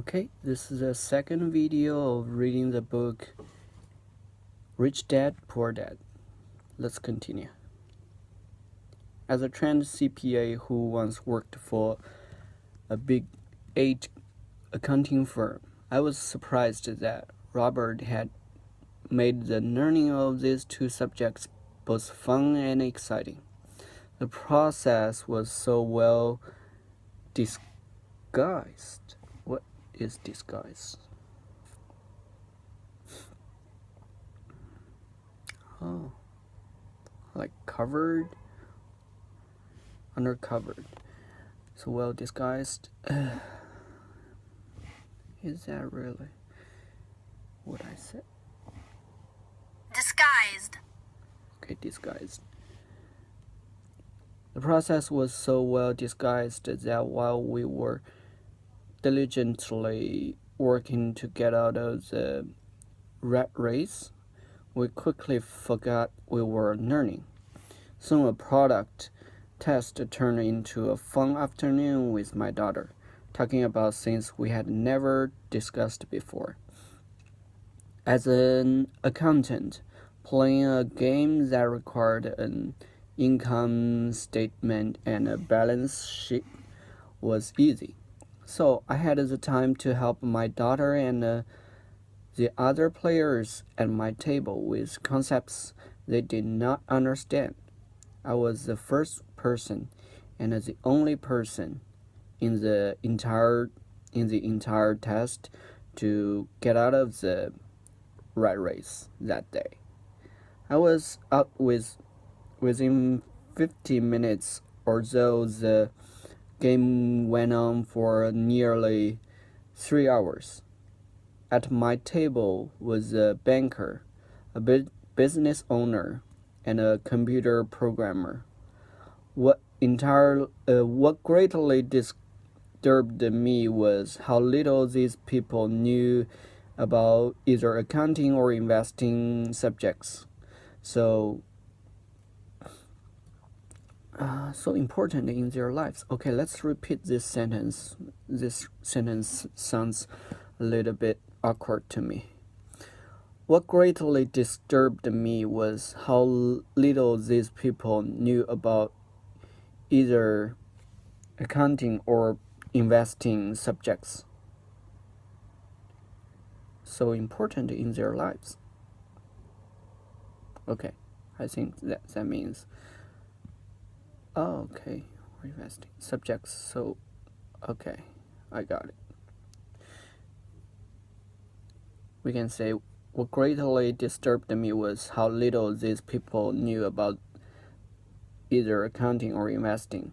Okay, this is the second video of reading the book Rich Dad, Poor Dad. Let's continue. As a trained CPA who once worked for a Big 8 accounting firm, I was surprised that Robert had made the learning of these two subjects both fun and exciting. The process was so well disguised. What is disguise? Oh, like covered, undercovered, so well disguised. Is that really what I said? Disguised. Okay, disguised. The process was so well disguised that while we were diligently working to get out of the rat race, we quickly forgot we were learning. Soon a product test turned into a fun afternoon with my daughter, talking about things we had never discussed before. As an accountant, playing a game that required an income statement and a balance sheet was easy. So I had the time to help my daughter and the other players at my table with concepts they did not understand. I was the first person and the only person in the entire test to get out of the rat race that day. I was out within 15 minutes or so. The game went on for nearly 3 hours. At my table was a banker, a business owner, and a computer programmer. What greatly disturbed me was how little these people knew about either accounting or investing subjects. So important in their lives. Okay, let's repeat this sentence. This sentence sounds a little bit awkward to me. What greatly disturbed me was how little these people knew about either accounting or investing subjects. So important in their lives. Okay, I think that means okay, or investing subjects. So okay, I got it. We can say what greatly disturbed me was how little these people knew about either accounting or investing,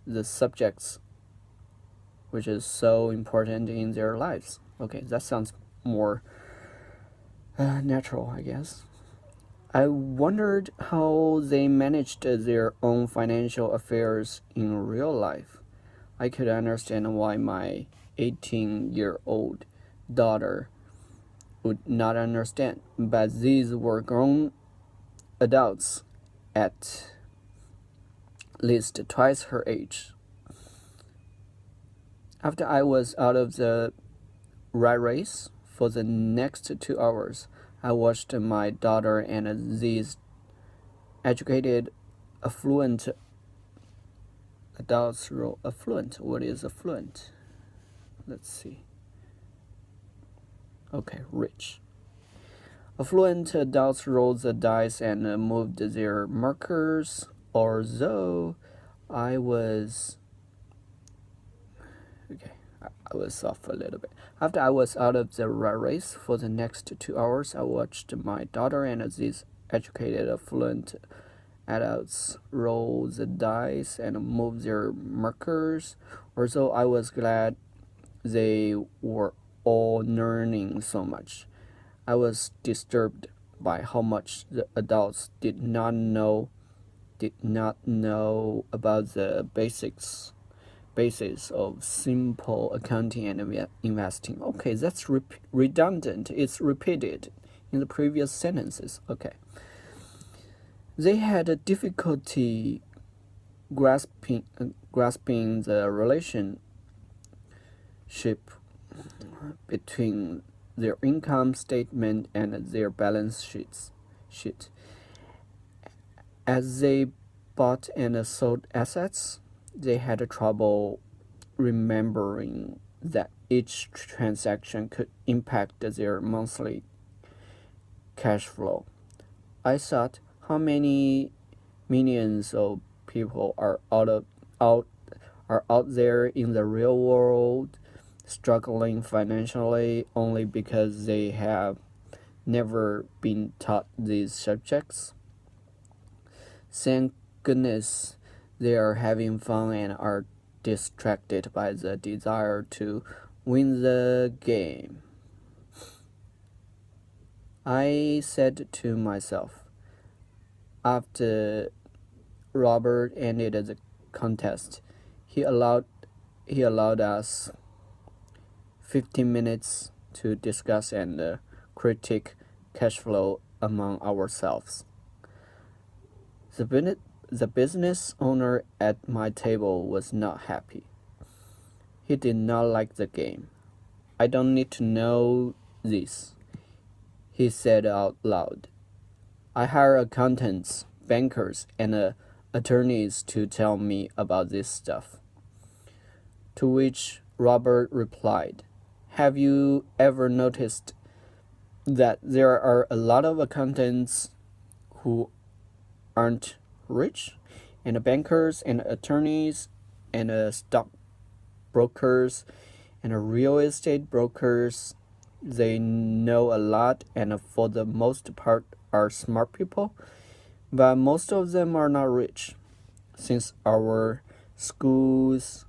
the subjects which is so important in their lives. Okay, that sounds more natural, I guess. I wondered how they managed their own financial affairs in real life. I could understand why my 18-year-old daughter would not understand, but these were grown adults at least twice her age. After I was out of the rat race for the next 2 hours, I watched my daughter and these educated, affluent adults roll. Affluent? What is affluent? Let's see. Okay, rich. Affluent adults rolled the dice and moved their markers, although I was off a little bit. After I was out of the rat race for the next 2 hours, I watched my daughter and these educated, affluent adults roll the dice and move their markers. Although I was glad they were all learning so much, I was disturbed by how much the adults did not know about the basis of simple accounting and investing. Okay, that's redundant. It's repeated in the previous sentences. Okay. They had a difficulty grasping the relationship between their income statement and their balance sheet. As they bought and sold assets, they had trouble remembering that each transaction could impact their monthly cash flow. I thought, how many millions of people are out there in the real world struggling financially only because they have never been taught these subjects. Thank goodness they are having fun and are distracted by the desire to win the game. I said to myself. After Robert ended the contest, he allowed us 15 minutes to discuss and critique cash flow among ourselves. The business owner at my table was not happy. He did not like the game. I don't need to know this, he said out loud. I hire accountants, bankers, and attorneys to tell me about this stuff. To which Robert replied, have you ever noticed that there are a lot of accountants who aren't rich, and bankers and attorneys and stock brokers and real estate brokers? They know a lot and for the most part are smart people, but most of them are not rich. Since our schools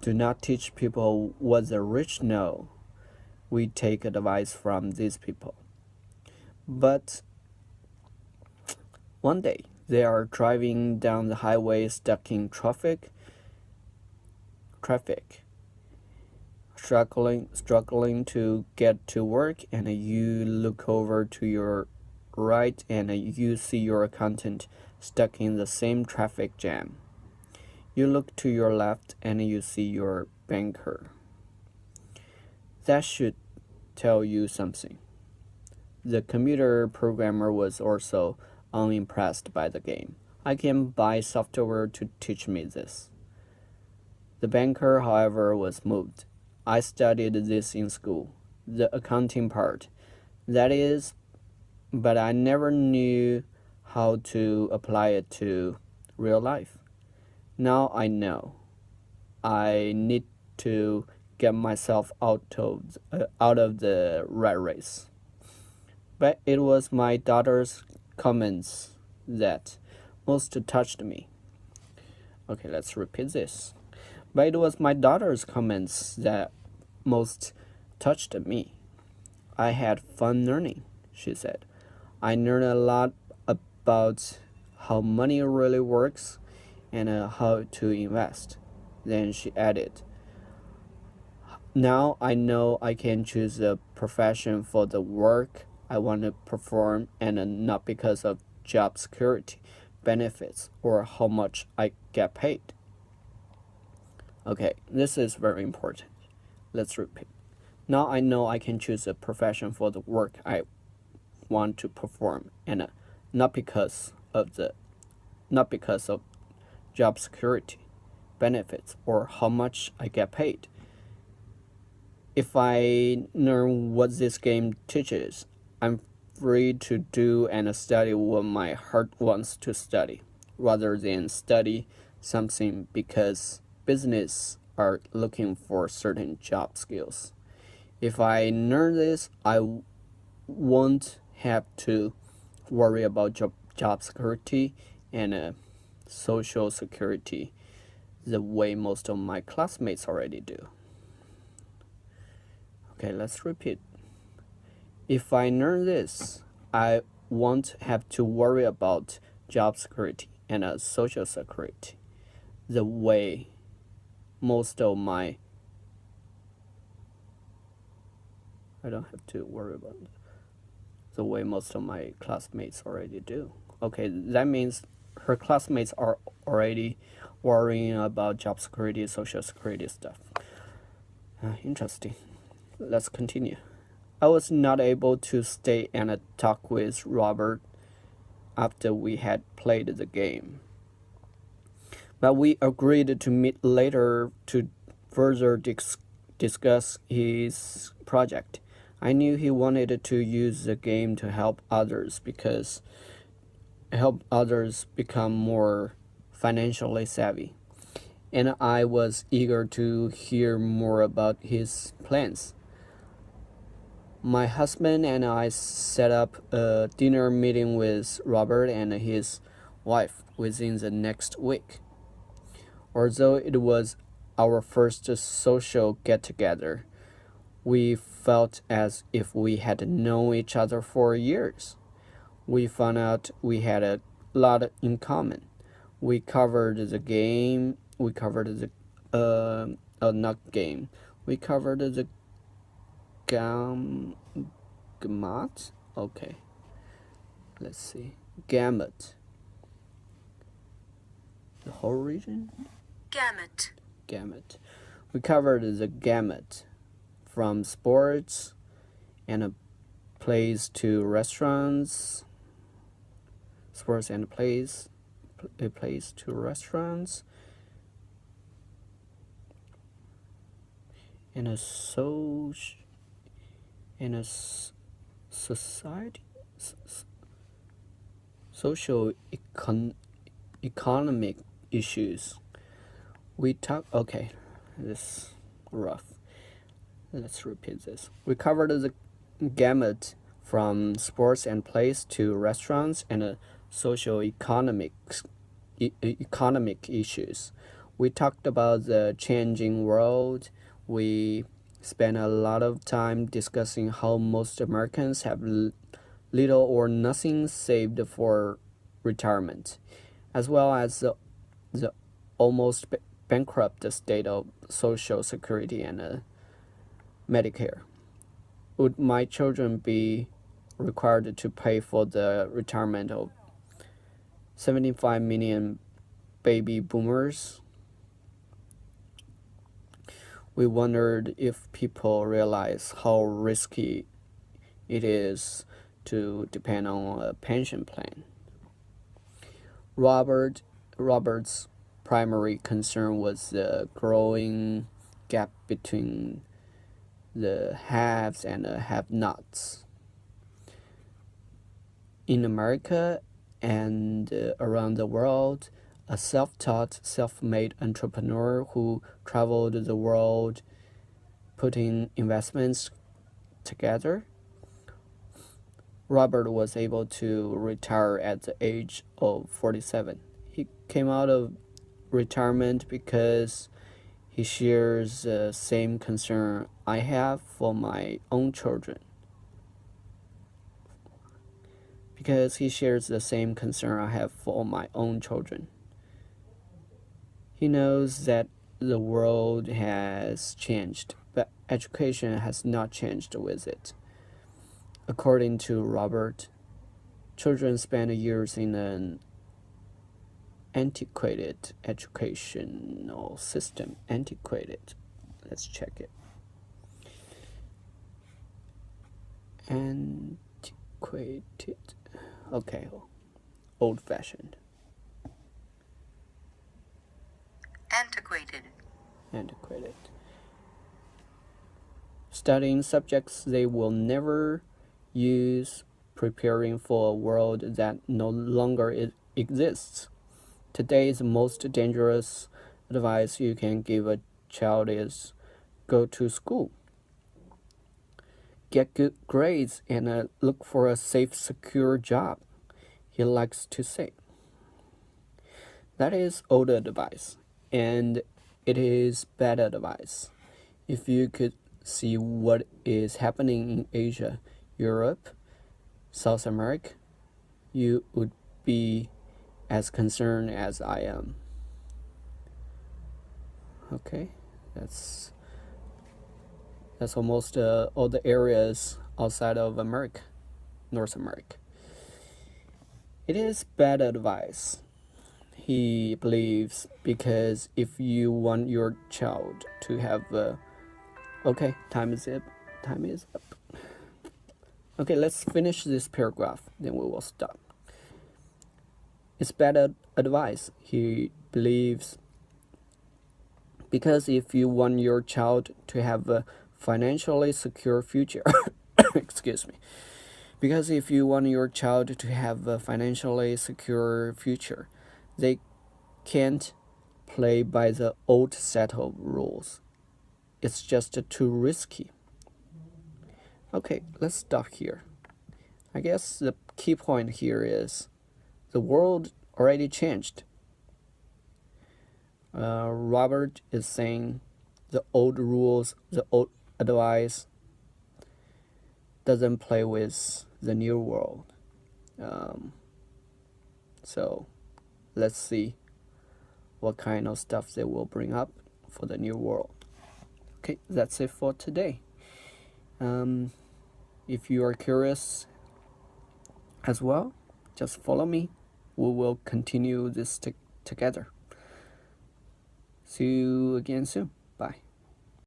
do not teach people what the rich know, we take advice from these people. But one day, they are driving down the highway stuck in traffic, struggling to get to work, and you look over to your right and you see your accountant stuck in the same traffic jam. You look to your left and you see your banker. That should tell you something. The computer programmer was also unimpressed by the game. I can buy software to teach me this. The banker, however, was moved. I studied this in school, the accounting part. That is, but I never knew how to apply it to real life. Now I know. I need to get myself out of the rat race. But it was my daughter's comments that most touched me. Okay, let's repeat this. But it was my daughter's comments that most touched me. I had fun learning, she said. I learned a lot about how money really works and how to invest. Then she added, now I know I can choose a profession for the work I want to perform and not because of job security, benefits, or how much I get paid. Okay, this is very important. Let's repeat. Now I know I can choose a profession for the work I want to perform and not because of job security, benefits, or how much I get paid. If I learn what this game teaches, I'm free to do and study what my heart wants to study, rather than study something because business are looking for certain job skills. If I learn this, I won't have to worry about job security and social security the way most of my classmates already do. Okay, let's repeat. If I learn this, I won't have to worry about job security and social security the way most of my I don't have to worry about it the way most of my classmates already do. Okay, that means her classmates are already worrying about job security, social security stuff. Interesting. Let's continue. I was not able to stay and talk with Robert after we had played the game, but we agreed to meet later to further discuss his project. I knew he wanted to use the game to help others become more financially savvy, and I was eager to hear more about his plans. My husband and I set up a dinner meeting with Robert and his wife within the next week. Although it was our first social get-together, we felt as if we had known each other for years. We found out we had a lot in common. We covered the game. We covered the not game. We covered the gamut. Okay, let's see. Gamut. The whole region. Gamut. We covered the gamut, from sports and plays to restaurants. Sports and plays to restaurants. And a society, economic issues. We talk. Okay, this is rough. Let's repeat this. We covered the gamut from sports and plays to restaurants and socio-economic issues. We talked about the changing world. We spent a lot of time discussing how most Americans have little or nothing saved for retirement, as well as the almost bankrupt state of Social Security and Medicare. Would my children be required to pay for the retirement of 75 million baby boomers? We wondered if people realize how risky it is to depend on a pension plan. Robert's primary concern was the growing gap between the haves and the have-nots. In America and around the world, a self-taught, self-made entrepreneur who traveled the world putting investments together, Robert was able to retire at the age of 47. He came out of retirement because he shares the same concern I have for my own children. He knows that the world has changed, but education has not changed with it. According to Robert, children spend years in an antiquated educational system. Antiquated. Let's check it. Antiquated. Okay. Old-fashioned. Antiquated. Studying subjects they will never use, preparing for a world that no longer exists. Today's most dangerous advice you can give a child is go to school, get good grades, and look for a safe, secure job, he likes to say. That is old advice, and it is bad advice. If you could see what is happening in Asia, Europe, South America, you would be as concerned as I am. Okay, that's almost all the areas outside of America, North America. It is bad advice, he believes, because if you want your child to have a Okay, time is up. Time is up. Okay, let's finish this paragraph, then we will stop. It's better advice, he believes, because if you want your child to have a financially secure future, excuse me, because if you want your child to have a financially secure future, they can't play by the old set of rules. It's just too risky. Okay, let's stop here. I guess the key point here is the world already changed. Robert is saying the old rules, the old advice doesn't play with the new world. So let's see what kind of stuff they will bring up for the new world. Okay, that's it for today. If you are curious as well, just follow me. We will continue this together. See you again soon. Bye.